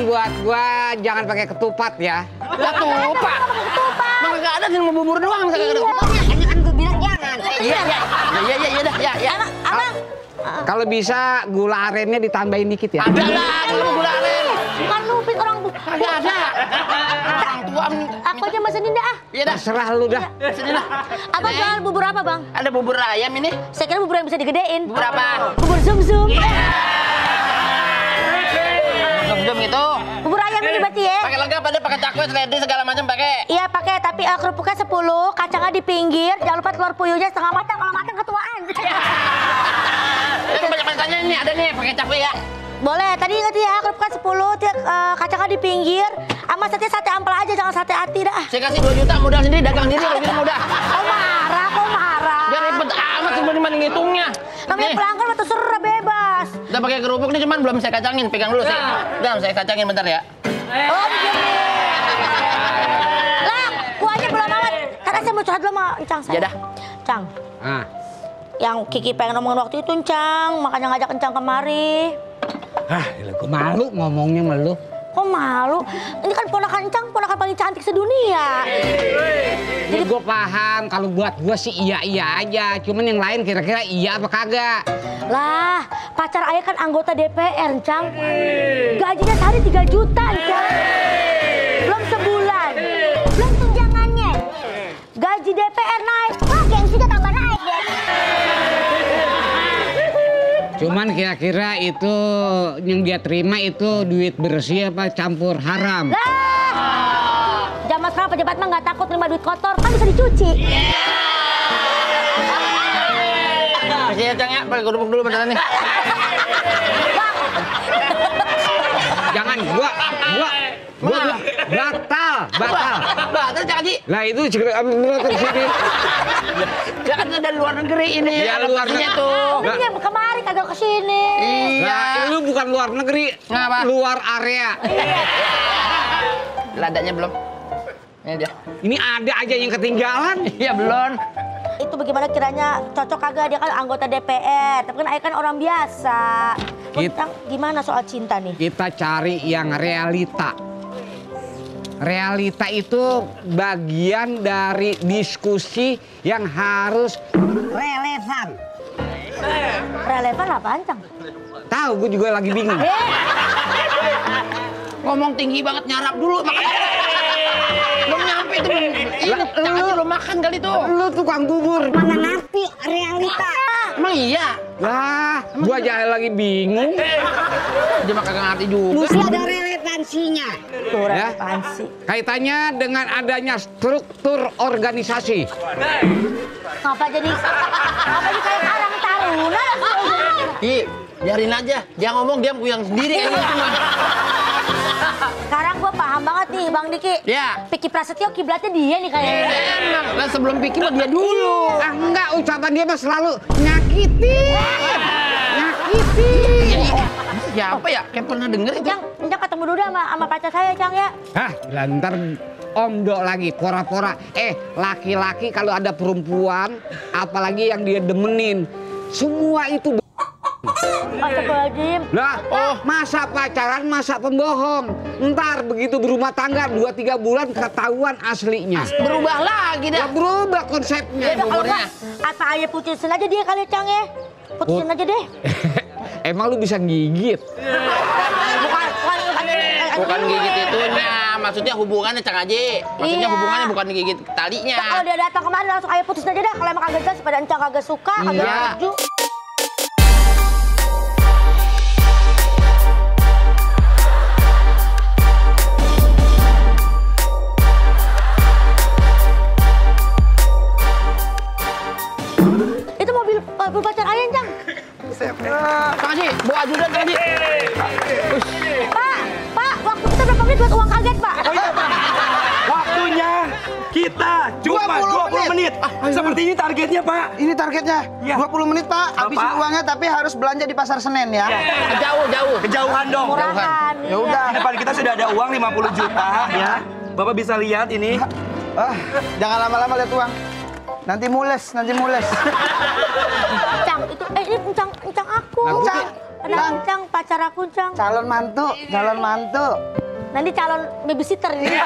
buat gua jangan pakai ketupat ya. Ketupat? Mana nggak ada, cuma bubur doang. Kagak ada ketupatnya. Kan gue bilang jangan. Iya dah, ya. Abang. Kalau bisa gula arennya ditambahin dikit ya. Ada lah, kalau gula aren. Bukan lupit orang bu. Kagak ada. Orang tua. Aku aja mesenin dah. Iya dah. Terserah lu dah. Sini lah. Abang jual bubur apa bang? Ada bubur ayam ini. Saya kira bubur yang bisa digedein. Bubur apa? Bubur zum-zum. Jom gitu. Bubur ayam ini berarti ya? Pakai lengkap ada, pakai cakwe, seledri segala macam pakai. Iya pakai, tapi kerupuknya 10, kacangnya di pinggir, jangan lupa telur puyuhnya setengah matang, kalau matang ketuaan. Itu banyak tanya ini, ada nih pakai cakwe ya. Boleh, tadi ingat ya kerupuknya 10, kacangnya di pinggir, sama sate ampel aja, jangan sate hati dah. Saya kasih 2 juta modal sendiri, dagang sendiri kalau gitu mudah. Kok marah? Biar ribet amat sebenarnya ngitungnya. Namanya pelanggan atau serah bebas. Udah pakai kerupuk nih, cuman belum saya kacangin, pegang dulu sih. Udah, saya kacangin bentar ya. Oh, begini. Lah, kuahnya belum amat. Karena saya mau curhat dulu sama Encang saya. Ya dah. Cang. Ah. Yang Kiki pengen ngomongin waktu itu, Encang. Makanya ngajak Encang kemari. Gue malu ngomongnya sama lu. Kok malu? Ini kan ponakan Encang, ponakan paling cantik sedunia. Jadi gue paham, kalau buat gue sih iya aja. Cuman yang lain kira-kira iya apa kagak? Lah, pacar ayah kan anggota DPR, Encang. Gajinya sehari 3 juta, Encang. Belum sebulan. Belum tunjangannya. Gaji DPR naik. Wah, gengsinya tambah naik, deh. Cuman kira-kira itu yang dia terima itu duit bersih apa campur haram? Lah, zaman sekarang pejabat mah nggak takut terima duit kotor, kan bisa dicuci. Kasih ya, Cang ya, pakai kerupuk dulu beneran nih. Jangan, gua batal. Batal Cang Haji. Lah itu ambil ke sini. Ya kan dari luar negeri ini. Ya, luar negeri tuh. Ini yang kemarin kagak kesini. Iya. Lah, lu bukan luar negeri, Ngapa? luar area. Ladanya belum. Ini dia. Ini ada aja yang ketinggalan. Iya belum. Itu bagaimana kiranya cocok kagak, dia kan anggota DPR, tapi kan ayah kan orang biasa. Encang, gimana soal cinta nih? Kita cari yang realita. Realita itu bagian dari diskusi yang harus relevan. Relevan apaan, Cang? Tahu, gue juga lagi bingung. Ngomong tinggi banget, nyarap dulu makanya. Belum nyampe itu. Ini belum makan kali tuh. Lu tukang bubur. Mana ngerti realita? Emang iya? Lah, gua aja lagi bingung. Dia mah kagak ngerti juga. Mesti ada relevansinya. Tuh, Ya. relevansi. Kaitannya dengan adanya struktur organisasi. Ngapa jadi kayak Karang Taruna? Ih, biarin aja. Dia ngomong, dia yang sendiri. Sekarang gua paham banget nih, Bang Diki. Ya. Piki Prasetyo kiblatnya dia nih kayaknya. Enak. Lah sebelum pikir mah dia dulu. Ah enggak, ucapan dia mah selalu nyakitin. Siapa ya? Kayak pernah denger itu. Encang ketemu dulu sama pacar saya, Cang ya. Hah, lantar omdo lagi, pora-pora. Laki-laki kalau ada perempuan, apalagi yang dia demenin, semua itu Astagfirullahaladzim. lah, masa pacaran, masa pembohong. Ntar begitu berumah tangga 2-3 bulan ketahuan aslinya. Berubah lagi dah. Ya berubah konsepnya. Kalau Umurnya. nggak, apa ayah putusin aja dia kali, Cang ya. Putusin aja deh. Emang lu bisa gigit? Bukan gigit itunya. Maksudnya hubungannya Cang Haji. Maksudnya Iya. hubungannya bukan gigit talinya. Kalau dia datang kemari langsung ayah putusin aja deh. Kalau emang kagak jelas pada Encang kagak suka, kagak Iya. setuju. Itu mobil pacar ayah, Encang. Cang Haji, bawa ajudan Cang Haji. Pak, waktu kita berapa menit buat uang kaget, Pak? Waktunya kita cuma 20 menit. Seperti ini targetnya, Pak. Ini targetnya Ya. 20 menit Pak. Habisin Pak. uangnya tapi harus belanja di pasar Senen ya. Jauh. Kejauhan dong. Murahan. Ya udah. Di depan kita sudah ada uang 50 juta ya. Bapak bisa lihat ini. Jangan lama-lama lihat uang. Nanti mules. Cang, itu ini Encang aku. Nah, Cang, Kenapa Cang? Pacar aku Cang. Calon mantu. Nanti calon babysitter ini.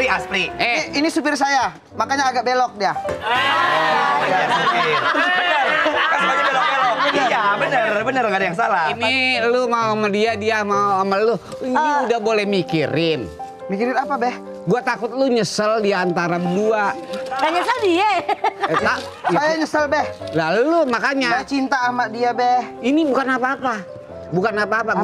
Aspri. Ini supir saya, makanya agak belok dia. Iya, supir. Bener. Kan semuanya belok-belok. Iya, bener nggak ada yang salah. Ini lu mau sama dia mau sama lu. Ini udah boleh mikirin. Mikirin apa, Beh? Gua takut lu nyesel di antara berdua. Gak nyesel dia. Saya nyesel, Beh. Lalu makanya Saya cinta sama dia, Beh. ini bukan apa-apa. Gue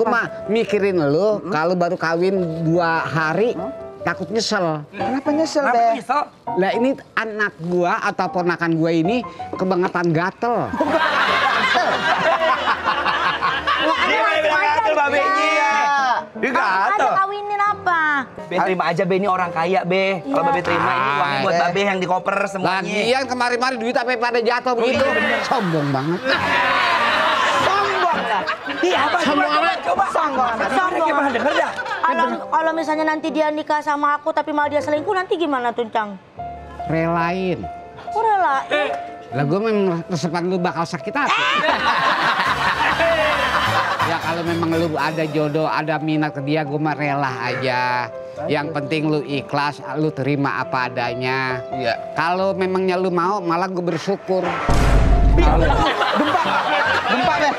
mah mikirin lu kalau baru kawin 2 hari takut nyesel. Kenapa nyesel, Kenapa Beh? nyesel? Lah ini anak gua atau ponakan gua ini kebangetan gatel. Dia malah bilang gatel, babenya. Dia gatel. Ada kawinin apa? Be, terima aja Be, ini orang kaya Be. Kalau Babe terima ini uangnya buat Be. Babe yang di koper semuanya. Lagian kemarin-kemarin duit apa pada jatuh begitu. Sombong banget. Sombong lah. Iya apa? Coba. Sombong. Gimana denger dah? Kalau misalnya nanti dia nikah sama aku tapi malah dia selingkuh nanti gimana tuh Cang? Relain. Oh rela. Lah gue memang resepan lu bakal sakit hati. Ya kalau memang lu ada jodoh, ada minat ke dia, gue mah rela aja. Yang penting lu ikhlas, lu terima apa adanya. Iya. Kalau memangnya lu mau, malah gue bersyukur. Gempa, Beh.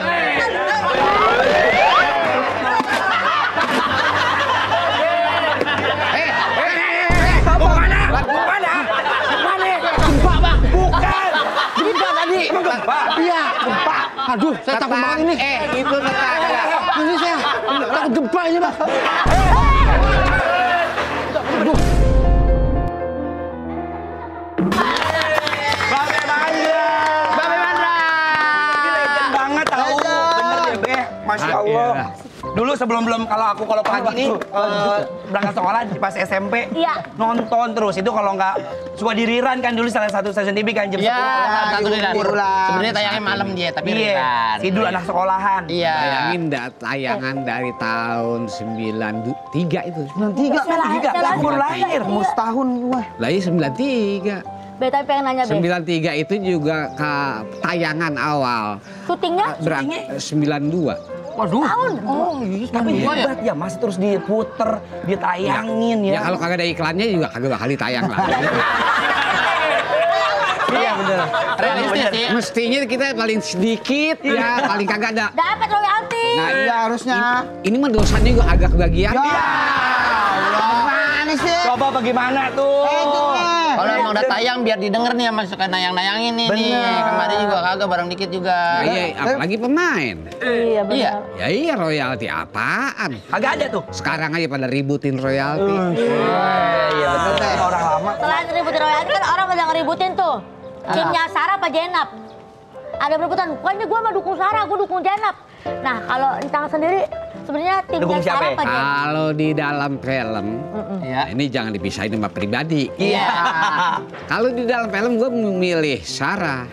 Mau kemana? Gempa, Bang. Bukan. Gempa tadi. Emang gempa? Iya, gempa. Aduh, saya takut banget ini. Itu tetangga. Ini saya takut gempa ini, Bang. Aduh. Babe Mandra. Babe Mandra. Ini legend banget tahu. Bener deh Be. Masya Allah. Dulu sebelum kalau pagi nih berangkat sekolah pas SMP Iya. nonton terus itu kalau nggak suka diriran kan dulu salah satu stasiun TV kan jam 10 Iya, satu diulang. riran. Sebenarnya tayangnya malam dia, tapi Iya, riran. sidul anak sekolahan. Iya. Bayangin tayangan dari tahun 93 itu. 93. Saya lahir. Baru lahir. Umur setahun gue. Lah iya 93. Be, tapi pengen nanya Be. 93 itu juga tayangan awal. Syutingnya? Berangkat 92. Waduh. Tahun. Oh, iya. Tapi hebat ya, masih terus diputer, ditayangin Ya ya. kalau kagak ada iklannya juga kagak bakal ditayang lah. Iya bener. Realistis sih. Mestinya kita paling sedikit ya, paling kagak ada. Dapat royalti. Nah, Iya, harusnya. ini mah dosanya juga agak kebagian. Ya Allah. Gimana sih? Coba bagaimana tuh? Kalau emang udah tayang biar didengar nih sama suka nayang-nayangin nih. Bener. Kemarin juga kagak bareng dikit juga. Nah, iya, apalagi pemain. Iya benar. Iya. Ya iya royalti apaan? Kagak ada tuh. Sekarang aja pada ributin royalti. Iya bener. Orang lama. Selain ributin royalti kan orang pada ngeributin tuh. Timnya Sarah apa Jenap? Ada berebutan. Pokoknya gue mah dukung Sarah, gue dukung Jenap. Nah kalau Encang sendiri sebenarnya timnya Dukung siapa Sarah ya? apa Jenap? Kalau di dalam film, Iya. ini jangan dipisahin sama pribadi. Iya. Kalau di dalam film gue memilih Sarah.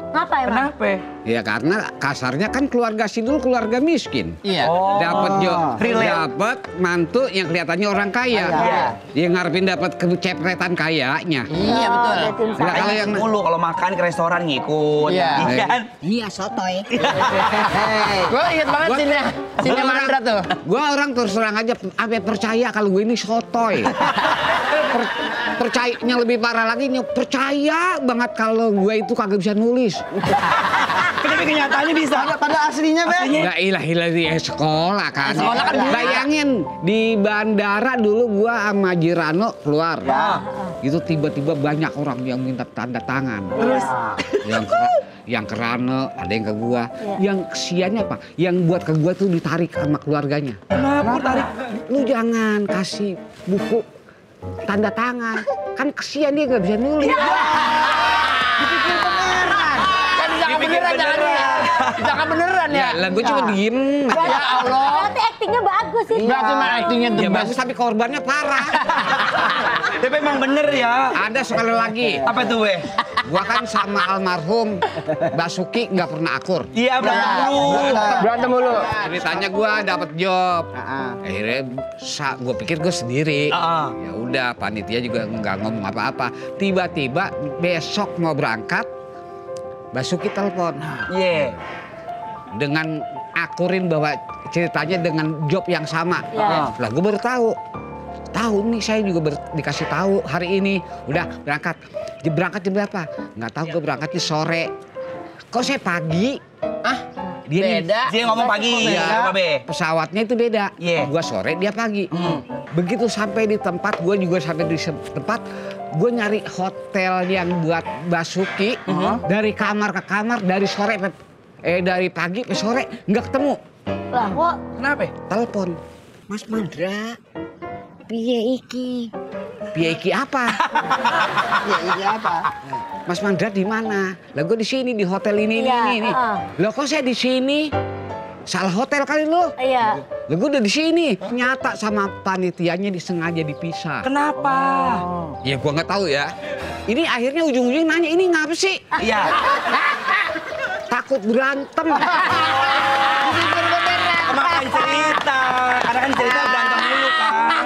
Ngapa emang? Kenapa? Ya karena kasarnya kan keluarga Sidul keluarga miskin. Iya. Dapat mantu yang kelihatannya orang kaya. Iya. Dia ngarepin dapat kecepretan kayanya. Iya betul. Ada tim Nah, Sarah. kalau yang Mulu kalau makan ke restoran ngikut. Iya. Iya kan? Iya sotoy. Gue inget banget sinnya Mandra tuh. Gue orang terus terang aja percaya kalau gue ini sotoy. Percayanya lebih parah lagi, percaya banget kalau gue itu kagak bisa nulis. Tapi kenyataannya bisa. Pada aslinya, Beh. Nggak ilah di sekolah kan. Sekolah kan bisa. Bayangin di bandara dulu gua sama Jirano keluar. Itu tiba-tiba banyak orang yang minta tanda tangan. Terus Yang kerana ada yang ke gua. Yang kesiannya apa? Yang buat ke gua tuh ditarik sama keluarganya. kenapa tarik? Lu jangan kasih buku tanda tangan. Kan kesian dia nggak bisa nulis. Kan jangan beneran jangan ya. Jangan beneran ya. Lah gua cuma diem. Ya Allah. Berarti aktingnya bagus sih. Berarti mah aktingnya the Ya best. bagus tapi korbannya parah. Tapi emang bener ya. Ada sekali lagi. Apa tuh weh? Gua kan sama almarhum Basuki nggak pernah akur. Iya berantem mulu. Ceritanya gua dapet job. Akhirnya gua pikir gua sendiri. Ya udah, panitia juga nggak ngomong apa-apa. Tiba-tiba besok mau berangkat, Basuki telepon Iya. dengan ngakurin bahwa ceritanya dengan job yang sama. Iya. Lah gue baru tahu nih, saya juga dikasih tahu hari ini udah berangkat. Berangkat jam berapa? Nggak tahu, gue berangkatnya sore. Kok saya pagi? Dia Beda. Dia ngomong pagi ya, Babe. pesawatnya itu beda. Iya. Gua sore, dia pagi. Begitu sampai di tempat, gue juga sampai di tempat, gue nyari hotel yang buat Basuki dari kamar ke kamar, dari sore dari pagi ke sore nggak ketemu. Lah kok Kenapa? Telepon, Mas Mandra, piye iki? piye iki apa? Ya ini apa? Mas Mandra di mana? Lah gue di sini di hotel ini Iya, ini. Lah kok saya di sini? Salah hotel kali lo. Iya. Lah gue udah di sini. Nyata sama panitianya disengaja dipisah. Kenapa? Ya gua nggak tahu ya. Ini akhirnya ujung-ujungnya nanya, ini ngapa sih? Iya. Takut berantem. Kemarin cerita. Karena kan cerita berantem dulu kan.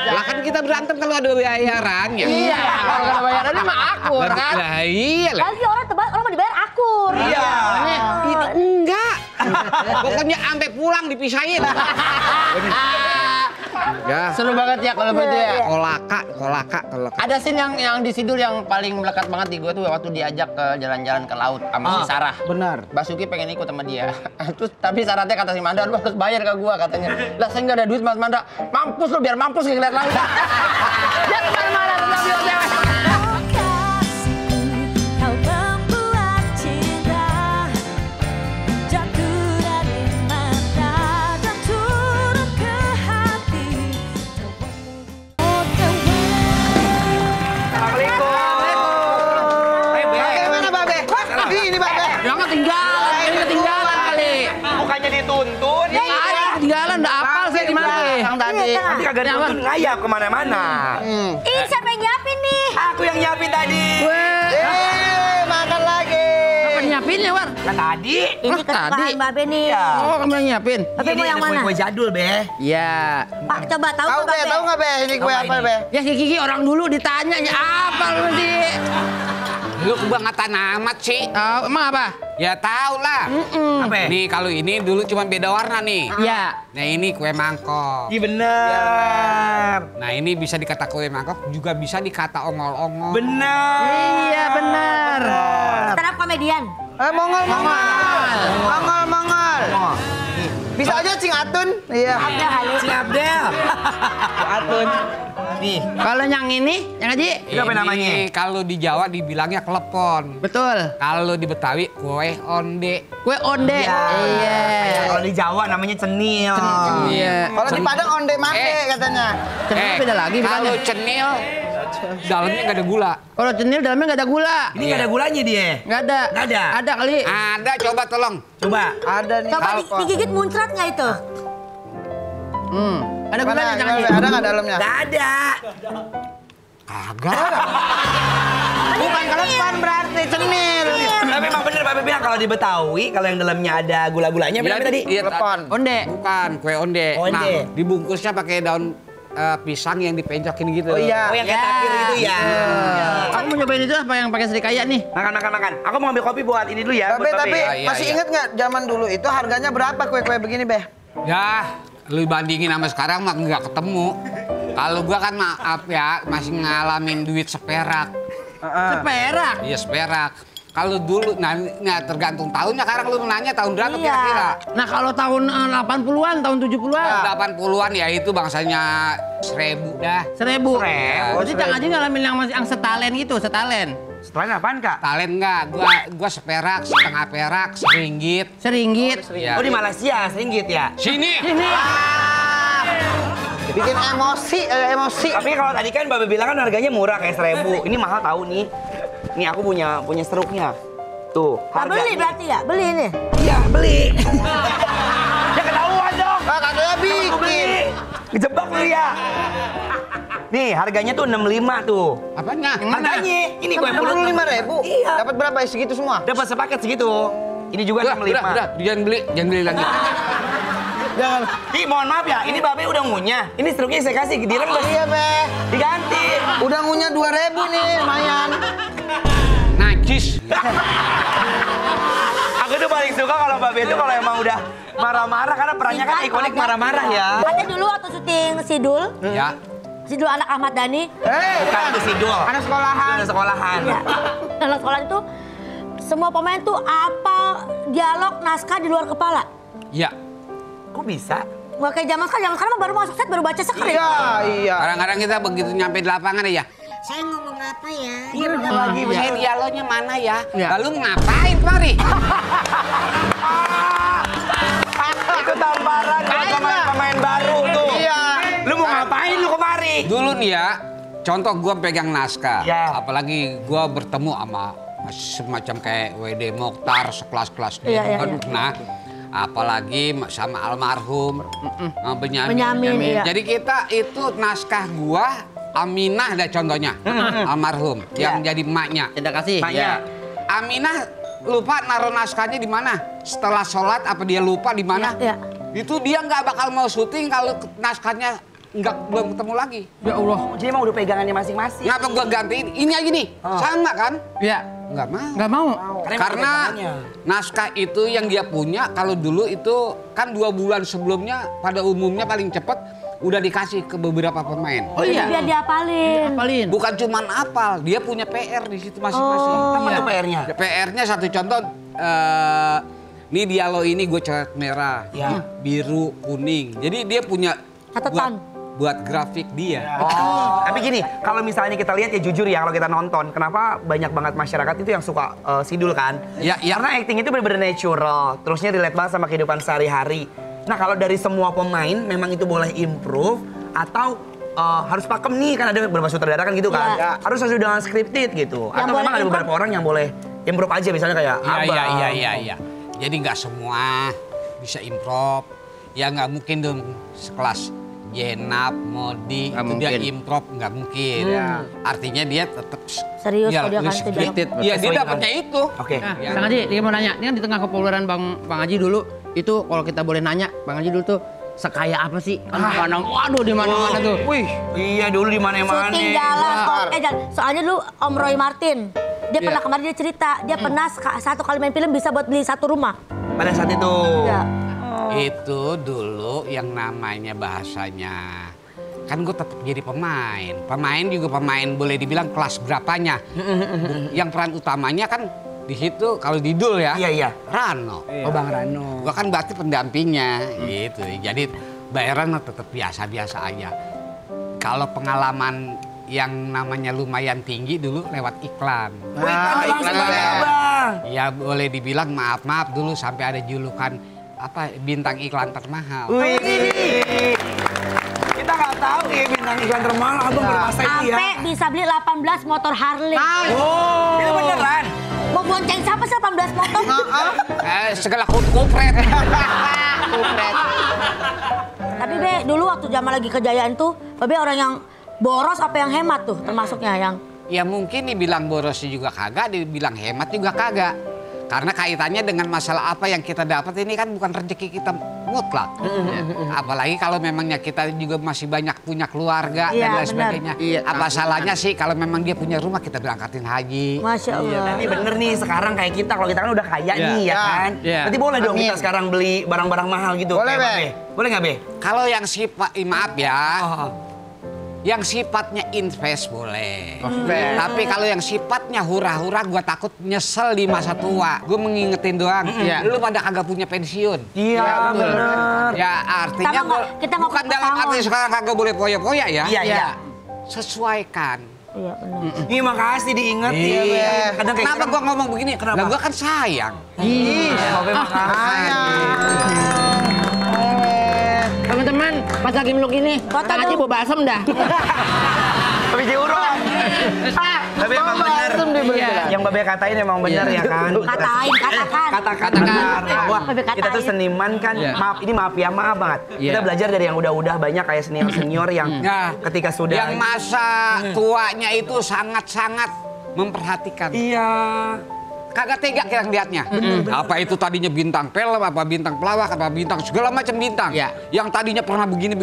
Lah kan kita berantem kalau ada bayaran ya. Iya, kalau nggak bayarannya mah akur kan. Lah iya lah. Pasti orang mau dibayar akur. Iya. Ini enggak. Pokoknya sampai pulang dipisahin. Ya. Seru banget ya kalau begitu ya. Kolaka. Ada scene yang di Sidul yang paling melekat banget di gue tuh waktu diajak ke jalan-jalan ke laut sama si Sarah. Benar. Basuki pengen ikut sama dia. Terus tapi syaratnya kata si Mandra, lu harus bayar ke gua katanya. Lah saya nggak ada duit Mas Mandra. Mampus lu, biar mampus ngeliat laut. Jangan kemana-mana, tetap di hotel. Kau membuat cinta jatuh dari mata dan turun ke hati. Bagaimana Babe? Ini Babe. Yang ketinggalan kali. Bukannya dituntun. Ketinggalan, udah apal saya di mana? Yang tadi. Nanti kagak dituntun ngayap kemana-mana. Ini siapa yang nyiapin nih? Aku yang nyiapin tadi. Makan lagi. Apa nyiapinnya, War? Kan tadi. Ini tadi. kesukaan Babe nih. Iya. Oh, kamu yang nyiapin? Babe mau yang mana? Kue jadul, Be. Iya. Pak, coba tahu Tahu nggak, Be, tahu nggak Be? Ini kue apa Be? Ya si Kiki orang dulu ditanya, ya apa lu sih? Lu kebangetan amat sih. Emang apa? Ya tau lah. Apa? Nih kalau ini dulu cuma beda warna nih. Ya. Nah ini kue mangkok. Iya bener. Nah ini bisa dikata kue mangkok, juga bisa dikata ongol-ongol. Bener. Iya benar. Stand up komedian. Mongol. Bisa aja Cing Atun. Iya. Abdel Halim. Si Abdel. Atun. Nih. Kalau yang ini, yang Haji? Itu apa namanya? Kalau di Jawa dibilangnya klepon. Betul. Kalau di Betawi kue onde. Kue onde. Iya. Kalau di Jawa namanya cenil. Iya. Kalau di Padang onde mate katanya. Cenil beda lagi Kalau bukannya? cenil dalamnya nggak ada gula. Kalau cenil dalamnya nggak ada gula. Ini nggak ada gulanya dia. Nggak ada. Nggak ada? Ada kali. Ada, coba tolong. Coba. Ada nih. Coba digigit muncrat nggak itu? Ada Mana? gulanya jangan Ada Haji. nggak dalamnya? Nggak ada. Kagak. Bukan kelepan berarti cenil. Tapi memang bener Babe bilang kalau di Betawi kalau yang dalamnya ada gula-gulanya Iya, berapa tadi? iya, Klepon. Onde. Bukan, kue onde. Onde. Nah, dibungkusnya pakai daun pisang yang dipencokin gitu. Oh iya. Oh yang kayak takir gitu ya. Aku mau nyobain itu apa yang pakai serikaya nih? Makan. Aku mau ambil kopi buat ini dulu ya. Babe buat tapi Iya, masih iya. inget nggak zaman dulu itu harganya berapa kue-kue begini Be? Ya, lu bandingin sama sekarang mah nggak ketemu. Kalau gua kan maaf ya, masih ngalamin duit seperak. Seperak. Iya seperak. Kalau dulu, nah tergantung tahunnya. Sekarang lu nanya tahun berapa Iya. kira-kira? Nah kalau tahun 80-an, tahun 70-an. 80-an ya itu bangsanya 1000 dah. 1000. 1000. Berarti Cang Haji ngalamin yang masih yang setalen gitu, setalen. Setelahnya apaan Kak? Talent enggak? Gua seperak, setengah perak, seringgit. Seringgit. Iya. Oh di Malaysia, seringgit ya? Sini. Ini. Bikin emosi. Tapi kalau tadi kan Babe bilang kan harganya murah kayak 1000. Ini mahal tahu nih. Nih aku punya struknya. Tuh, Nah, harganya. beli berarti ya? Beli nih. Iya, beli. Ya ketahuan dong. Katanya Aku beli. bikin. Ngejebak lu ya. Nih, harganya tuh 65 tuh. Apanya? Harganya ini gue 65.000. Iya. Dapat berapa segitu semua? Dapat sepaket segitu. Ini juga 65. Udah, jangan beli lagi. Jangan. Ih, mohon maaf ya, ini Babe udah ngunyah. Ini struknya saya kasih ke Dilan Iya Be. diganti. Udah ngunyah 2.000 nih, lumayan. Najis. Aku tuh paling suka kalau Babe itu kalau emang udah Marah-marah karena perannya kan ikonik marah-marah ya. Ada dulu waktu syuting Sidul. Ya. Sidul anak Ahmad Dhani. Bukan itu Sidul. Anak sekolahan. Anak sekolahan. Ya. Dalam sekolah itu semua pemain tuh apal dialog naskah di luar kepala. Iya. Kok bisa? Gak kayak zaman sekarang mah baru masuk set baru baca skrip. Iya. Kadang-kadang kita begitu nyampe di lapangan ya. Saya ngomong apa ya? Iya benar lagi. Saya dialognya mana ya? Lalu ngapain kemari? Itu tamparan buat pemain baru tuh. Iya. Lu mau ngapain lu kemari? Dulu nih ya, contoh gua pegang naskah. Ya. Apalagi gua bertemu sama semacam kayak WD Mokhtar sekelas-kelas dia. Iya, iya, Aduh, nah, apalagi sama almarhum Benyamin. Benyamin, iya. Jadi kita itu naskah gua Aminah ada contohnya, almarhum yang jadi emaknya. Cinta kasih. Maknya. Aminah lupa naruh naskahnya di mana? Setelah sholat apa dia lupa di mana? Iya, Itu dia nggak bakal mau syuting kalau naskahnya belum ketemu lagi. Ya Allah. Jadi emang udah pegangannya masing-masing. Ngapa gua gantiin? Ini aja nih, sama kan? Iya. Nggak mau. Nggak mau. Karena naskah itu yang dia punya, kalau dulu itu kan 2 bulan sebelumnya pada umumnya paling cepat udah dikasih ke beberapa pemain. Oh iya. Biar diapalin. Apalin. Bukan cuman apal, dia punya PR di situ masing-masing. Apa tuh PR-nya? PR-nya satu contoh, nih dialog ini gue coret merah, Ya. biru, kuning. Jadi dia punya Catatan. buat grafik dia. Tapi gini, kalau misalnya kita lihat ya jujur ya kalau kita nonton, kenapa banyak banget masyarakat itu yang suka Sidul kan? Ya, ya. Karena acting itu bener-bener natural, terusnya relate banget sama kehidupan sehari-hari. Nah kalau dari semua pemain memang itu boleh improve atau harus pakem nih kan ada beberapa sutradara kan gitu kan? Ya. Harus sesuai dengan scripted gitu. Yang Atau boleh memang ada beberapa improve. orang yang boleh improve aja misalnya kayak Abang. Iya. Jadi nggak semua bisa improv. Ya nggak mungkin dong sekelas Jenab, Modi, Nggak itu dia mungkin. improv nggak mungkin. Artinya dia tetap Serius kalau dia kan scripted. Iya dia dapatnya itu. Oke. Nah, Ya. Bang Haji, dia mau nanya. Ini kan di tengah kepopuleran Bang Haji dulu, itu kalau kita boleh nanya, Bang Haji dulu tuh sekaya apa sih? Kan makanan, waduh di mana-mana tuh. Wih, iya dulu di mana-mana. Syuting jalan. Soalnya dulu Om Roy Martin. Dia Iya. pernah kemarin dia cerita, dia pernah satu kali main film bisa buat beli 1 rumah. Pada saat itu. Ya. Itu dulu yang namanya bahasanya. Kan gue tetap jadi pemain. Pemain juga pemain boleh dibilang kelas berapanya. Yang peran utamanya kan di situ kalau di Dul ya. Iya. Rano. Oh Bang Rano. Gua kan berarti pendampingnya gitu. Jadi bayaran tetap biasa-biasa aja. Kalau pengalaman yang namanya lumayan tinggi dulu lewat iklan. Iklan Bang. Ya boleh dibilang maaf dulu sampai ada julukan apa bintang iklan termahal. Wih, kita nggak tahu ya bintang iklan termahal abang bermasa itu ya. Sampai bisa beli 18 motor Harley. Oh, itu beneran. Mau bonceng siapa sih 18 motor? Segala kupret. Tapi Be, dulu waktu zaman lagi kejayaan tuh, Be orang yang boros apa yang hemat tuh termasuknya yang Ya mungkin dibilang boros juga kagak, dibilang hemat juga kagak. Karena kaitannya dengan masalah apa yang kita dapat ini kan bukan rezeki kita mutlak. Apalagi kalau memangnya kita juga masih banyak punya keluarga Iya, dan lain benar. sebagainya. Apa salahnya sih kalau memang dia punya rumah kita berangkatin haji. Masya Allah. Tapi bener nih sekarang kayak kita, kalau kita kan udah kaya nih ya kan. Berarti boleh dong kita sekarang beli barang-barang mahal gitu. Boleh, kayak Be. Be. Boleh nggak Be? Kalau yang sifat, maaf ya. Yang sifatnya invest boleh. Tapi kalau yang sifatnya hura-hura gua takut nyesel di masa tua. Gue mengingetin doang. Lu pada kagak punya pensiun. Iya bener. Ya artinya Kita nggak bukan ke dalam pesangon. arti sekarang kagak boleh poya-poya ya. Iya. Sesuaikan. Iya benar. Ih makasih diingetin ya Be. Kadang kayak Kenapa gua ngomong begini? Kenapa? Lah gua kan sayang. Be makasih. Teman-teman, pas lagi meluk ini, Foto Bang Haji dong. bawa balsam dah. Tapi diurut. Tapi emang bener. Yang Babe katain emang bener ya kan. Katakan. Katakan. Wah, Babe katain. kita tuh seniman kan. Maaf, ini maaf banget. Kita belajar dari yang udah-udah banyak kayak senior-senior yang Nah, ketika sudah yang masa tuanya itu sangat-sangat memperhatikan. Iya. kagak tega kita ngeliatnya. Apa itu tadinya bintang film, apa bintang pelawak, apa bintang segala macam bintang. Ya. Yang tadinya pernah begini,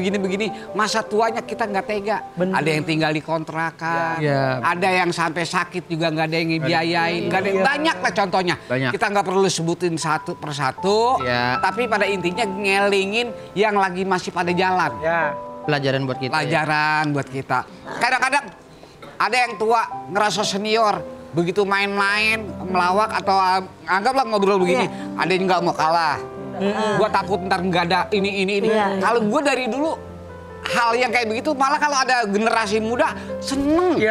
masa tuanya kita nggak tega. Ada yang tinggal di kontrakan, Ya. ada yang sampai sakit juga nggak ada yang ngebiayain, nggak ada yang banyak lah contohnya. Banyak. Kita nggak perlu sebutin satu persatu, Ya. tapi pada intinya ngelingin yang lagi masih pada jalan. Ya. Pelajaran buat kita. Pelajaran buat kita. Kadang-kadang ada yang tua ngerasa senior, begitu main-main melawak atau anggaplah ngobrol begini, ada yang nggak mau kalah. Gua takut ntar nggak ada ini. Iya. Kalau gua dari dulu hal yang kayak begitu, malah kalau ada generasi muda seneng.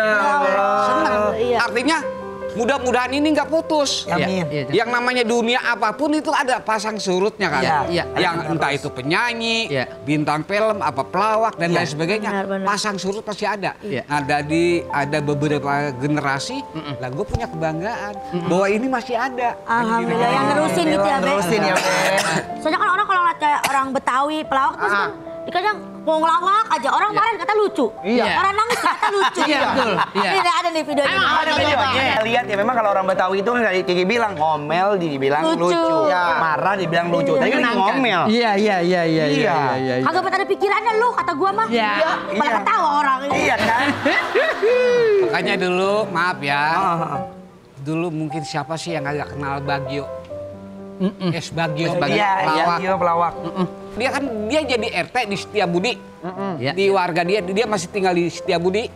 Seneng. Iya. Artinya mudah-mudahan ini nggak putus. Amin. Iya. Yang namanya dunia apapun itu ada pasang surutnya kan. Iya. Yang entah itu penyanyi, Iya. bintang film, apa pelawak dan lain sebagainya. Benar. Pasang surut pasti ada. Iya. Nah, ada beberapa generasi, lah gue punya kebanggaan bahwa ini masih ada. Alhamdulillah yang nerusin gitu ya, Be. Terusin ya, Be. Soalnya kan orang kalau ngeliat kayak orang Betawi pelawak terus kan dikadang mau ngelawak aja. Orang kemarin kata lucu. Iya. Orang nangis kata lucu. Iya, betul. Iya. Ini ada nih videonya. Ada videonya. Lihat ya, memang kalau orang Betawi itu kan kayak Kiki bilang ngomel dibilang Lucu. lucu, Ya. marah dibilang lucu. Tapi kan ngomel. Iya. Kagak pernah ada pikirannya lu kata gua mah. Iya. Malah ketawa orang. Iya kan? Makanya dulu, maaf ya, dulu mungkin siapa sih yang agak kenal Bagio? Es Bagio, pelawak. Iya, pelawak. Dia kan dia jadi RT di Setiabudi, Iya. di warga dia masih tinggal di Setiabudi,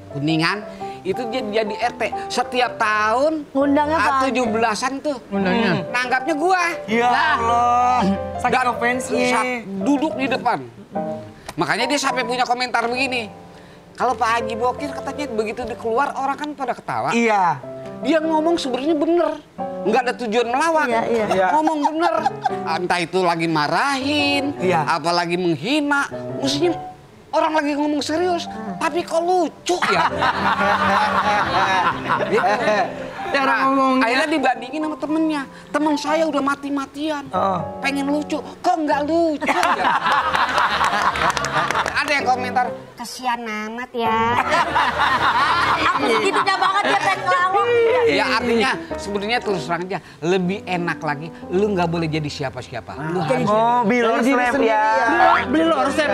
Kuningan. itu dia jadi RT. Setiap tahun Ngundangnya Bang. 17-an tuh, Undangnya. nanggapnya gua. Ya Allah. Saking Dan offense-nya. duduk di depan. Makanya dia sampai punya komentar begini. Kalau Pak Haji Bokir katanya begitu keluar orang kan pada ketawa. Iya. Dia ngomong sebenarnya bener. Nggak ada tujuan melawak. Iya. Ngomong bener. Entah itu lagi marahin, Iya. apalagi menghina. Mestinya orang lagi ngomong serius, tapi kok lucu ya? Cara ngomongnya. Akhirnya dibandingin sama temennya. Temen saya udah mati-matian. Pengen lucu, kok nggak lucu ya? Ada yang komentar, Kasian amat ya. Aku segitunya banget dia pengen ngelawak. ya artinya sebenarnya terus terang aja lebih enak lagi lu nggak boleh jadi siapa-siapa. Lu harus Oh, Bilor Slap ya. Beli lorsep.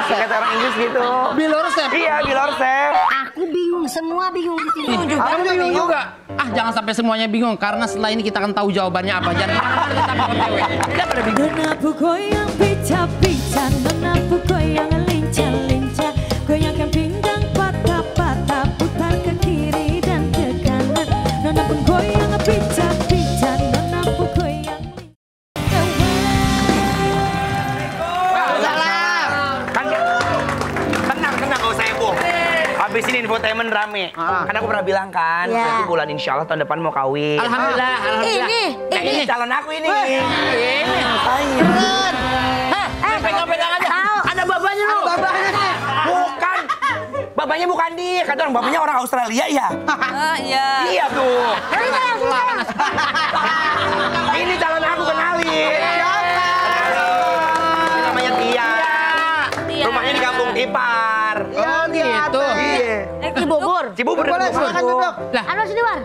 Kata orang Inggris gitu. Beli lorsep. Iya, Bilor Slap. Aku bingung, semua bingung di sini. Aku bingung juga. Jangan sampai semuanya bingung karena setelah ini kita akan tahu jawabannya apa. Jangan kemana-mana, tetap OTW. Kita pada bingung. Menapu goyang pincang-pincang, menapu goyang lincah-lincah, goyangkan pinggang patah-patah, putar ke kiri dan ke kanan. Nona pun goyang pincang-pincang, nona pun goyang Tenang, gak usah heboh. Habis ini infotainment rame. Kan aku pernah bilang kan, Iya. nanti bulan insya Allah tahun depan mau kawin. Alhamdulillah. Ini. Calon aku ini. Pegang-pegang aja. Ada babanya lu. Bukan. Babanya bukan dia. Kata orang babanya orang Australia ya. iya. Iya tuh. Ini calon aku kenalin. Ini namanya Tia. Rumahnya di Kampung Tipar. Oh gitu. Iya. Cibubur. Cibubur silakan duduk. Anu sini War.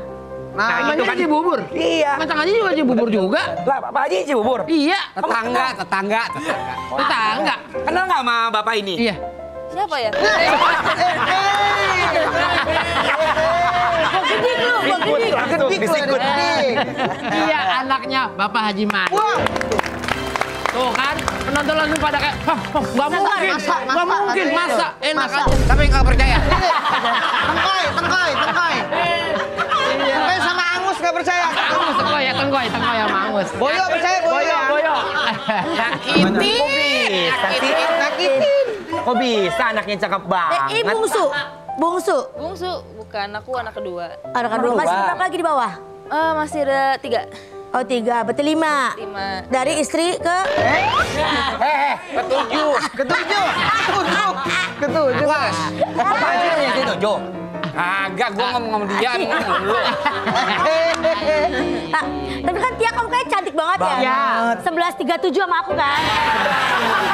Nah, itu kan Cibubur. Iya. Kacang aja juga Cibubur juga. Lah, Pak Haji Cibubur. Iya. tetangga. Tetangga. Kenal nggak sama Bapak ini? Iya. Siapa ya? Disikut. Iya anaknya Bapak Haji Mani. Tuh kan penonton langsung pada kayak, nggak mungkin, nggak mungkin, masa enak aja. Tapi nggak percaya. Tengkoy. Tengkoy sama Angus nggak percaya. Angus, tengkoy sama Angus. Boyo percaya, Boyo. Nakitin. Kok bisa anaknya cakep banget? Ini bungsu. Bungsu, bukan. Aku anak kedua. Anak kedua. Masih berapa lagi di bawah? Masih ada 3. Oh 3, berarti 5. 5. Dari istri ke Ketujuh. Apa aja yang itu, Jo? Kagak, gua ngomong sama dia dulu. Tapi kan Tia kamu kayak cantik banget ya. Iya. 11.37 sama aku kan.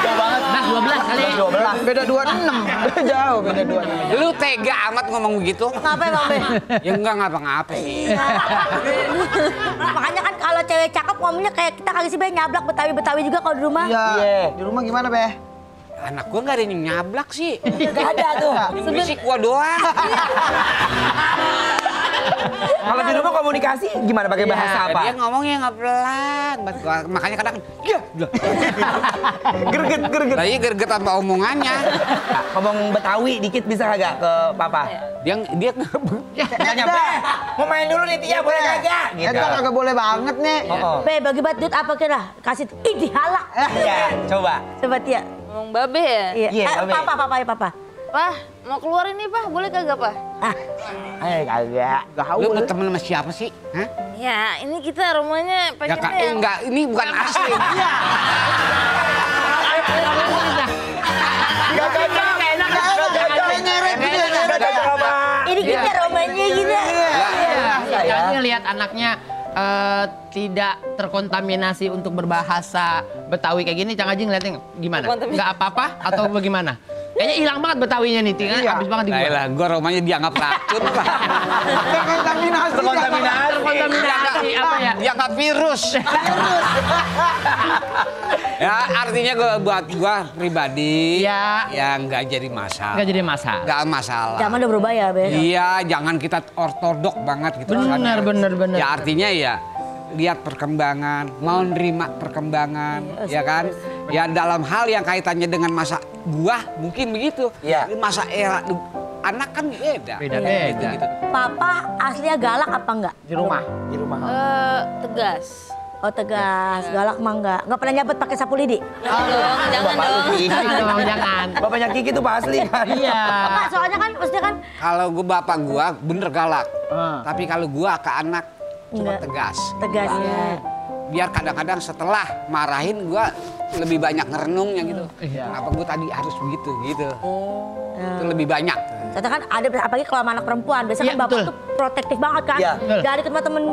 Jauh banget. Nah, 12 kali. 12. Beda 26. Jauh beda 26. Lu tega amat ngomong begitu. Ngapain Bang Be? Ya enggak ngapa-ngapa sih. Makanya kan kalau cewek cakep ngomongnya kayak kita kali sih Be nyablak Betawi-Betawi juga kalau di rumah. Iya. Di rumah gimana, Be? Anak gua nggak ada yang nyablak sih. Gak ada tuh. Yang berisik gua doang. Kalau di rumah komunikasi gimana pakai bahasa apa? Dia ngomongnya nggak pelan. Makanya kadang ya. Gerget. Lah iya gerget apa omongannya. Ngomong Betawi dikit bisa kagak ke papa? Dia Tanya, mau main dulu nih Tia, boleh kagak? Gitu. Itu kagak boleh banget nih. Be bagi banget duit apa kira? Kasih ih halak. Iya, coba. Coba Tia. Ngomong babe ya? Iya. Iya, Babe. Papa. Pah, mau keluar ini Pah, boleh kagak Pah? Kagak. Lu berteman sama siapa sih? Hah? Ya, ini kita rumahnya Ya pengennya Kak, yang... enggak, ini bukan asli. Ini kita rumahnya gitu. Kayaknya lihat anaknya tidak terkontaminasi untuk berbahasa Betawi kayak gini, Cang Haji ngeliatnya gimana? Nggak apa-apa atau bagaimana? Kayaknya hilang banget Betawinya nih, tinggal habis banget di gua. Lah, gua rumahnya dianggap racun lah. Terkontaminasi apa ya? Dianggap virus. Ya, artinya buat gua pribadi ya nggak jadi masalah. Nggak jadi masalah. Nggak masalah. Zaman udah berubah ya, Be. Iya, jangan kita ortodok banget gitu. Bener. Ya artinya ya lihat perkembangan, mau nerima perkembangan, ya kan? Ya dalam hal yang kaitannya dengan masa gua mungkin begitu. Iya. Masa era anak kan beda. Beda-beda. Gitu. Papa aslinya galak apa enggak? Di rumah. Tegas. Oh tegas, galak mah enggak. Enggak pernah nyabet pakai sapu lidi? Jangan dong. Jangan. Bapaknya Kiki tuh Pak asli kan? Iya. Apa soalnya kan maksudnya kan Kalau bapak gua bener galak. Tapi kalau gua ke anak cuma Enggak. tegas. tegas ya. Biar kadang-kadang setelah marahin gua lebih banyak ngerenungnya gitu. Kenapa gua tadi harus begitu gitu. Itu lebih banyak. Ternyata kan ada apalagi kalau sama anak perempuan, biasanya Iya, kan bapak betul. tuh protektif banget kan. Iya. Dari ke tempat temen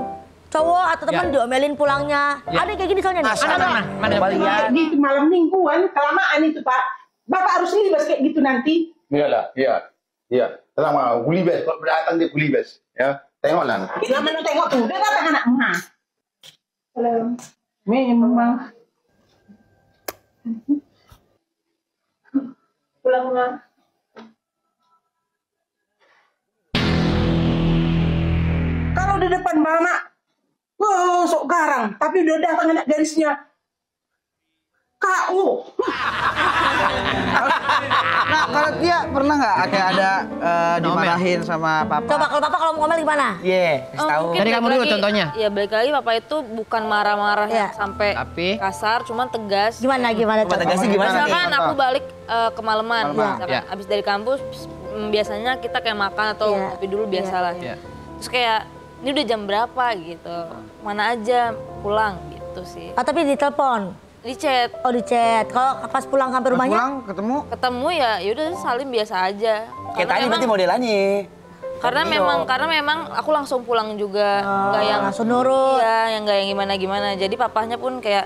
cowok atau teman diomelin pulangnya. Ada yang kayak gini soalnya nih. Mana? Di malam mingguan kelamaan itu Pak. Bapak harus libas kayak gitu nanti. Iyalah, iya. Selama gulibes, kalau datang dia gulibes, ya. Tengoklah. Kita mana tengok tuh, dia datang anak mah. Halo. Memang. Pulang mah. Kalau di depan mama, sok garang. Tapi udah datang anak garisnya. KU. Nah, kalau Tia pernah nggak kayak ada dimarahin sama papa? Coba kalau papa kalau mau ngomel gimana? Iya, kasih tahu. Mungkin Dari kamu balik dulu lagi- contohnya. Ya balik lagi Papa itu bukan marah-marah Iya. sampai Tapi? kasar, cuman tegas. Gimana Coba tegasnya gimana nih? Misalkan aku balik kemalaman, misalkan Iya. abis dari kampus, biasanya kita kayak makan atau Iya. ngopi dulu biasalah. Iya. Terus kayak, ini udah jam berapa gitu, mana aja pulang gitu sih. Oh tapi ditelepon. Di chat, Oh di chat. Kalau pas pulang sampai Pas rumahnya? pulang ketemu ketemu ya yaudah salim biasa aja. Kayak tadi berarti modelannya. Karena memang aku langsung pulang juga, nggak yang langsung nurut. Iya, yang nggak yang gimana-gimana. Jadi papahnya pun kayak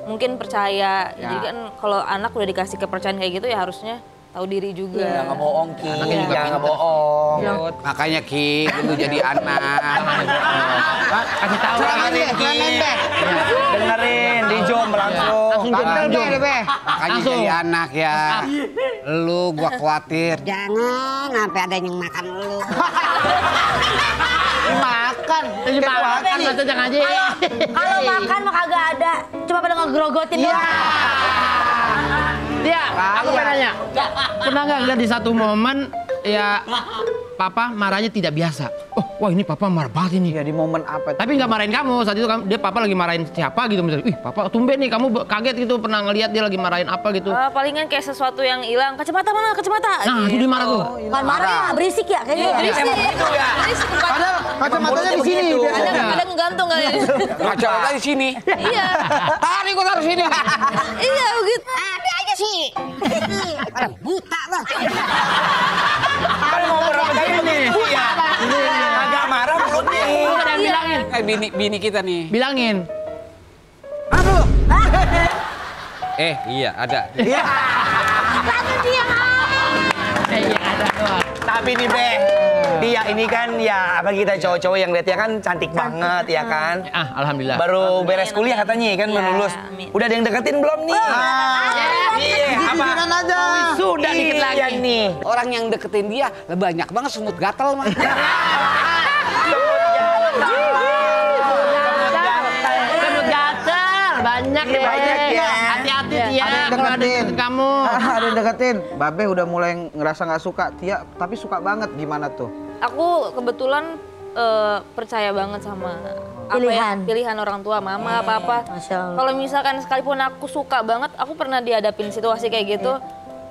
mungkin percaya. Jadi kan kalau anak udah dikasih kepercayaan kayak gitu ya harusnya tahu diri juga. Jangan bohong Ki, Anaknya juga jangan pinter. bohong. Makanya Ki, lu jadi anak. Kasih tahu. Dengerin Ki, dengerin, di jom langsung. Makanya jadi anak ya. Lu gua khawatir. Jangan sampai ada yang makan lu. Makan. Masa Cang Haji. Kalau makan mah kagak ada. Cuma pada ngegrogotin doang. Dia, aku pengen nanya. Pernah nggak ngeliat di satu momen ya papa marahnya tidak biasa? Oh, wah ini papa marah banget ini. ya di momen apa? Tapi nggak marahin kamu saat itu, dia papa lagi marahin siapa gitu misalnya. Ih, papa tumben nih kamu kaget gitu pernah ngeliat dia lagi marahin apa gitu. Palingan kayak sesuatu yang hilang. Kacamata mana? Kacamata. Nah, itu dia marah tuh. Bukan marah, berisik ya kayaknya. Berisik. Berisik. Padahal kacamatanya di sini. Ada ngegantung kali. Kacamata di sini. Iya. Tadi gua taruh sini. Iya begitu. Ada aja sih. Buta loh. Kan mau berapa kali begitu ya? sampai bini kita nih. Bilangin. Apa lu? Iya ada. Iya. Satu dia. Iya ada doang. Tapi nih Be, dia ini kan ya apa kita cowok-cowok yang lihat ya kan cantik banget ya kan. Alhamdulillah. Baru beres kuliah katanya kan lulus. Udah ada yang deketin belum nih? Iya, apa? Sudah dikit lagi nih. Orang yang deketin dia banyak banget semut gatel mah. Semut gatel banyak deh. ya. Hati-hati Tia Ada yang kalau ada deketin. deketin kamu. Ada yang deketin. Babe udah mulai ngerasa nggak suka Tia, tapi suka banget. Gimana tuh? Aku kebetulan percaya banget sama pilihan orang tua, mama, papa. Masya Allah. Kalau misalkan sekalipun aku suka banget, aku pernah dihadapin situasi kayak gitu,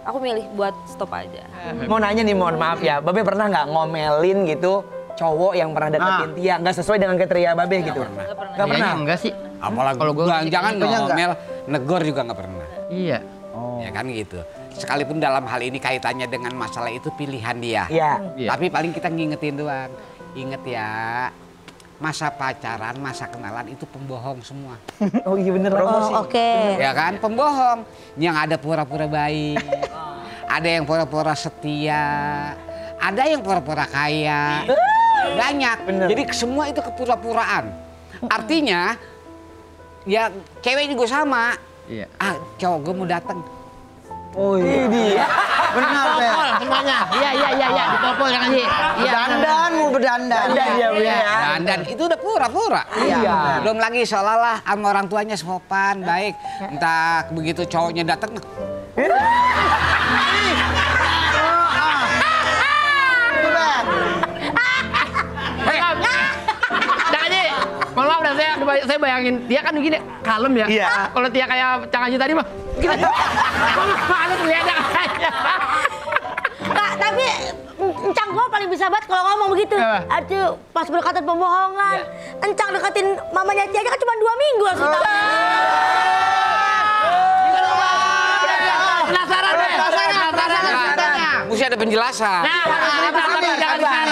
aku milih buat stop aja. Mau nanya nih, mohon maaf ya, Babe pernah nggak ngomelin gitu cowok yang pernah deketin Tia nggak sesuai dengan kriteria Babe gitu? Nggak pernah. Kayaknya enggak sih. Apalagi kalau gue jangan ngomel, negor juga nggak pernah. Iya. Ya kan gitu. Sekalipun dalam hal ini kaitannya dengan masalah itu pilihan dia. Iya. Tapi paling kita ngingetin doang. Ingat ya, masa pacaran, masa kenalan itu pembohong semua. Oh iya bener. Oh, oke. Ya kan, pembohong. Yang ada pura-pura baik, ada yang pura-pura setia, ada yang pura-pura kaya. Banyak. Jadi semua itu kepura-puraan. Artinya, ya cewek juga sama. Iya. Cowok gue mau datang. Oh iya. Dia. Benar Be. Ditopol semuanya. Iya, ditopol kan Ji. Iya. Dandan mau berdandan. Dan itu udah pura-pura. Iya. Belum lagi seolah-olah sama orang tuanya sopan, baik. Entah begitu cowoknya datang. Mohon maaf dah, saya bayangin dia kan begini kalem ya. Iya. Kalau Tia kayak Cang Haji tadi mah gitu. Mana terlihatnya kayaknya. Kak, tapi Encang gue paling bisa banget kalau ngomong begitu. Aduh, pas berkata pembohongan. Encang deketin mamanya Tia aja kan cuma 2 minggu langsung tahu. Penasaran. Mesti ada penjelasan.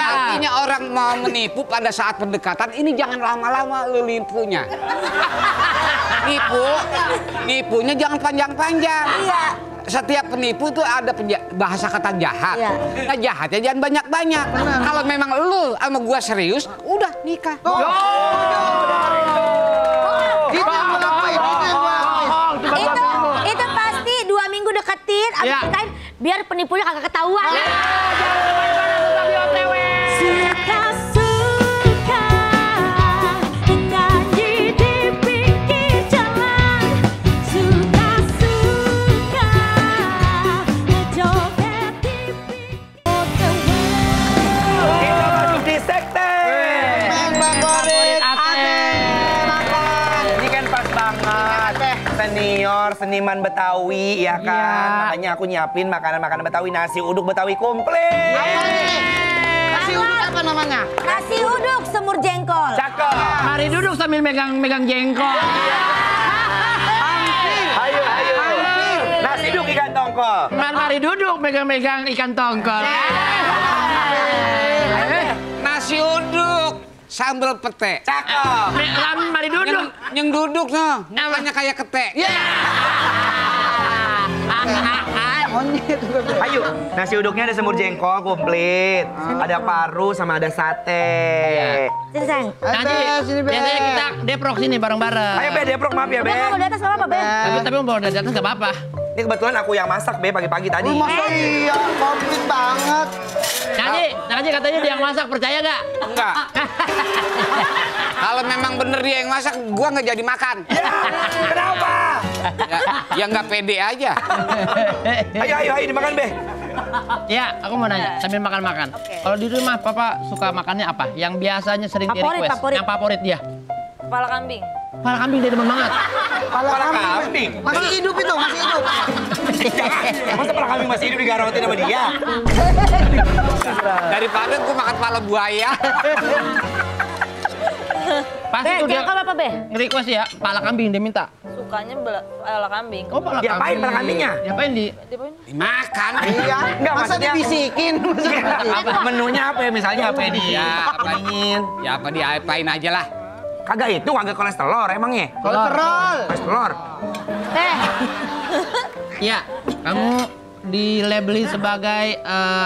Artinya orang mau menipu pada saat pendekatan ini jangan lama-lama lu nipunya. Nipunya jangan panjang-panjang. Iya. Setiap penipu itu ada bahasa kata jahat. Iya. Nah jahatnya jangan banyak-banyak. Kalau memang lu sama gua serius, udah nikah. Itu pasti 2 minggu deketin, abis nikahin biar penipunya kagak ketahuan. Suka-suka nyanyi di pinggir jalan, suka-suka ngejoget di pinggir jalan. Kita masuk di sekte. Ini kan pas banget. Senior, seniman Betawi ya kan. Makanya aku nyiapin makanan-makanan Betawi, nasi uduk Betawi komplit. Nasi uduk apa namanya? Nasi uduk semur jengkol. Cakep. Mari duduk sambil megang jengkol. Ayo. Nasi uduk ikan tongkol. Mari duduk megang ikan tongkol. Nasi uduk sambal pete. Cakep. Mari duduk. Yang duduk no, namanya kayak kete. Ayo, nasi uduknya ada semur jengkol komplit. Ada paru sama ada sate. Sini sayang. Nanti biasanya kita deprok sini bareng-bareng. Ayo Be, deprok maaf ya Be. Udah kalau di atas gak apa-apa, Be. Tapi mau bawa dari atas nggak apa-apa. Ini kebetulan aku yang masak Be pagi-pagi tadi. Iya, komplit banget. Nanti katanya dia yang masak, percaya nggak? Enggak. Kalau memang bener dia yang masak, gua nggak jadi makan. Kenapa? Ya nggak pede aja. Ayo dimakan Be. Ya, aku mau nanya sambil makan-makan. Kalau di rumah Papa suka makannya apa? Yang biasanya sering di request. Favorit. Yang favorit dia. Kepala kambing. Kepala kambing dia demen banget. Kepala kambing. Masih hidup itu, masih hidup. Masa kepala kambing masih hidup digarotin sama dia? Daripada gua makan kepala buaya. Pasti Be, tuh dia jengkol apa, Be? nge-request ya, kepala kambing dia minta. Sukanya kepala kambing. Oh, kepala Diapain kambing. kepala kambingnya? Diapain di? Dimakan. Iya, Enggak, masa maksudnya- dibisikin. Apa menunya apa ya? Misalnya apa ya dia? Ya, Apa ingin? Ya apa diapain aja lah. Kagak itu, kagak kolesterol emangnya? Kolesterol. Iya, kamu dilabeli sebagai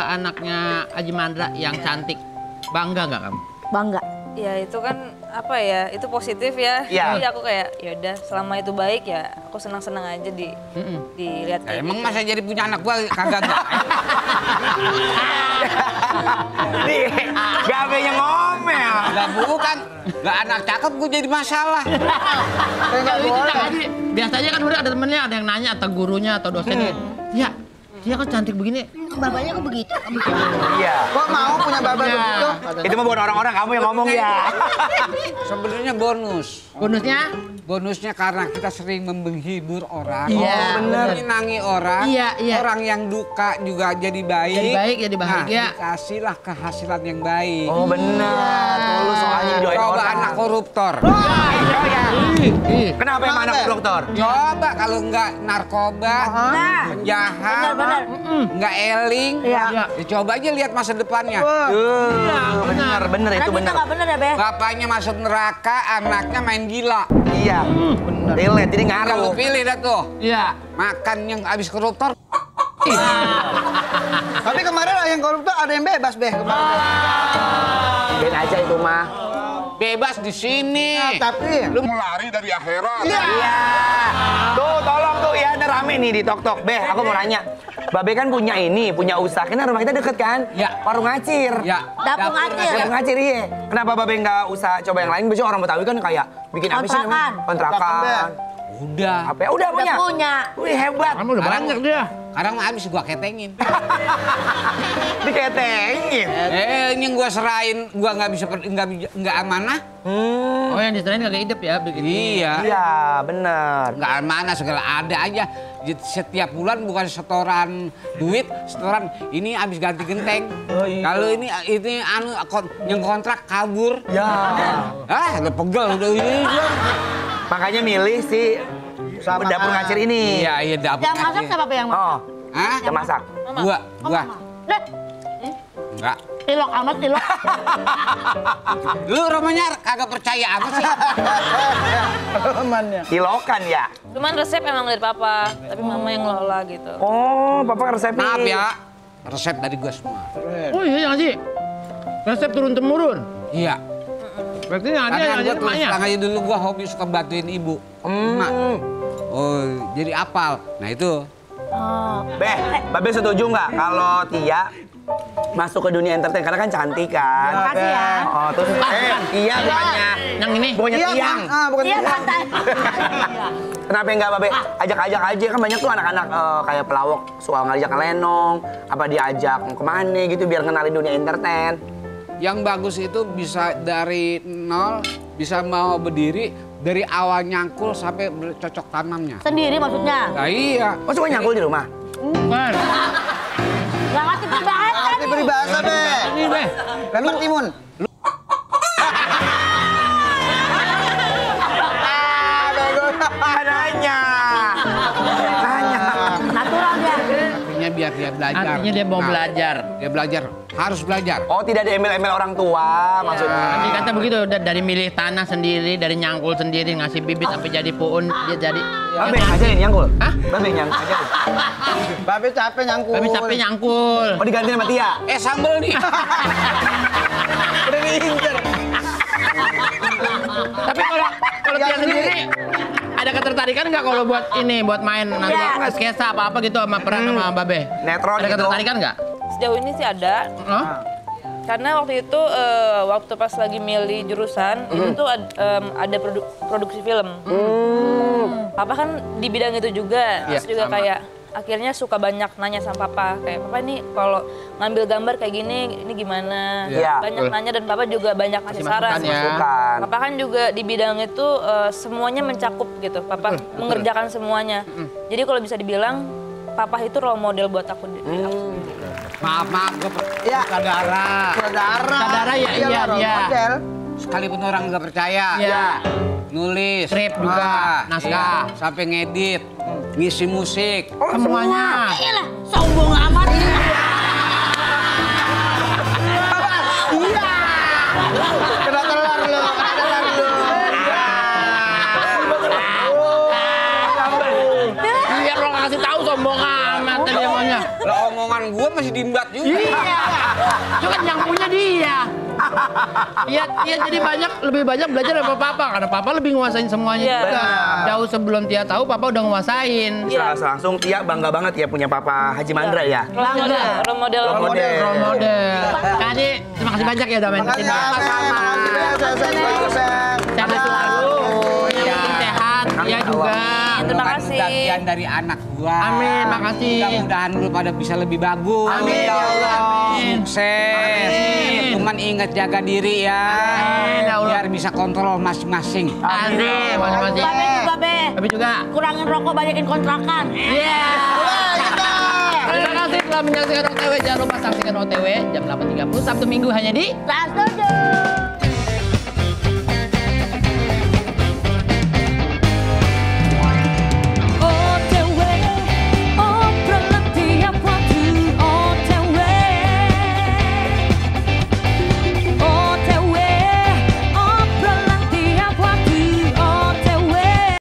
anaknya Haji Mandra yang cantik. Bangga nggak kamu? Bangga. Ya itu kan apa ya, itu positif ya. Iya. Jadi aku kayak yaudah selama itu baik ya aku senang-senang aja dilihat kayak Emang gitu. masa jadi punya anak gua kagak gak? Nih, gabenya ngomel. Gak bukan, gak anak cakep gua jadi masalah. Enggak boleh. Biasanya kan udah ada temennya, ada yang nanya atau gurunya atau dosennya. Ya, dia kan cantik begini. Babanya kok begitu? Iya. Kok mau punya baba begitu? Itu mah buat orang-orang, kamu yang ngomong ya. Sebenarnya bonus. Bonusnya? Bonusnya karena kita sering menghibur orang. Iya, bener. Menyenangi orang. Iya, iya. Orang yang duka juga jadi baik. Jadi baik, jadi bahagia. Nah, dikasihlah kehasilan yang baik. Oh benar. Tuh soalnya didoain Coba orang. anak koruptor. Kenapa emang anak koruptor? Coba kalau nggak narkoba, penjahat, Benar. nggak eling, Iya. ya coba aja lihat masa depannya. Bener itu Anak bener. kita nggak bener ya, Be? Bapaknya masuk neraka, anaknya main gila. Iya. Relate, jadi Kalau ngaruh. pilih dah tuh, Iya. makan yang habis koruptor. Tapi kemarin yang koruptor ada yang bebas, Beh. Ben aja itu mah. Bebas di sini. Tapi Lu Mau lari dari akhirat. Iya. Tuh, tolong tuh ya, ada rame nih di Tok-Tok. Beh, aku mau nanya. Babe kan punya usaha. Karena rumah kita deket kan? Ya. Warung ngacir. ya, Dapur ngacir. Dapur ngacir, iya. Kenapa Babe nggak usah coba yang lain? Biasanya orang Betawi kan kayak bikin apa sih namanya? Kontrakan. Udah. Apa ya? Udah punya? Punya. Wih, hebat. Kamu udah banyak dia. Kadang habis gua ketengin. Diketengin. Ini yang gua serahin, gua nggak bisa nggak amanah. Oh, yang diserahin kagak hidup ya begitu. Iya. Iya, bener. Nggak amanah segala ada aja. Setiap bulan bukan setoran duit, setoran ini habis ganti genteng. Kalau ini yang kontrak kabur. Ya. Udah pegel udah. Makanya milih si dapur ngacir ini. Iya, dapur Yang masak siapa, Be, yang masak? Oh, Hah? yang masak. Gua. Deh, Enggak. tilok amat, tilok. Lu rumahnya kagak percaya apa sih? Kilokan ya? Cuman resep emang dari papa, tapi mama yang ngelola gitu. Oh, papa resepnya. Maaf ya, resep dari gua semua. Oh iya yang sih. Resep turun temurun. Iya. Berarti yang ada Karena yang gua ada terus emaknya. terang aja dulu gua hobi suka bantuin ibu. Emak. Oh, jadi apal. Nah itu. Beh, Babe setuju nggak kalau Tia masuk ke dunia entertain? Karena kan cantik kan. Makasih ya. Oh, terus Tia bukannya Yang ini. bukannya Tiang. bukan Iya, santai. Kenapa enggak Babe? Ajak-ajak aja, kan banyak tuh anak-anak kayak pelawak suka ngajak lenong, apa diajak kemana gitu biar kenalin dunia entertain. Yang bagus itu bisa dari nol, bisa mau berdiri dari awal nyangkul sampai bercocok tanamnya. Sendiri maksudnya. Nah iya. Oh, suka nyangkul di rumah? Bukan. Nggak ngerti peribahasa Ngerti nih. peribahasa, Beh. Ini deh. Lempar timun. Nanya. Natural dia. Artinya biar dia belajar. Artinya dia mau Nah, belajar. Dia belajar, harus belajar. Oh, tidak diemel-emel orang tua maksudnya. Tadi kata begitu, dari milih tanah sendiri, dari nyangkul sendiri, ngasih bibit sampai jadi pohon, dia jadi. Babe ngajarin nyangkul? Hah? Babe ngajarin? Babe capek nyangkul. Tapi capek nyangkul. Oh, diganti sama Tia? Sambel nih. Udah diincer. Tapi kalau dia sendiri ada ketertarikan nggak kalau buat ini, buat main nanti sketsa apa gitu sama peran sama Babe? Netron Ada gitu. ketertarikan nggak? Sejauh ini sih ada. Hah? Karena waktu itu waktu pas lagi milih jurusan itu tuh ada produksi film. Papa kan di bidang itu juga, terus juga kayak akhirnya suka banyak nanya sama papa kayak papa ini kalau ngambil gambar kayak gini ini gimana? Iya. Banyak nanya dan papa juga banyak ngasih saran. masukan ya. Bukan. Papa kan juga di bidang itu semuanya mencakup gitu. Papa mengerjakan semuanya. Jadi kalau bisa dibilang papa itu role model buat aku. Maaf, gue Ya. saudara. Saudara ya, iya, role iya. model. Sekalipun orang nggak percaya, Iya. nulis, Skrip juga, naskah. iya, sampai ngedit, ngisi musik. Semuanya. Iyalah, sombong amat. Kena telar lu, kena telar lu. masih diembat juga. Iya. Itu kan yang punya dia. Iya, jadi lebih banyak belajar dari papa karena papa lebih nguasain semuanya juga. Jauh sebelum Tia tahu, papa udah nguasain. Secara langsung Tia bangga banget ya punya papa Haji Mandra ya. Role model. Kadi, terima kasih banyak ya udah main kesini. Sehat selalu. Sehat, Tia juga. Terima kasih. Gantian dari anak gua. Amin, makasih. Mudah-mudahan lu pada bisa lebih bagus. Amin, ya Allah. Sukses. Cuman ingat jaga diri ya. Amin, ya Allah. Biar bisa kontrol masing-masing. Amin, masing-masing. Babe juga, Be. Babe juga. Kurangin rokok, banyakin kontrakan. Iya. Terima kasih telah menyaksikan OTW. Jangan lupa saksikan OTW jam 8.30 Sabtu Minggu hanya di Trans 7.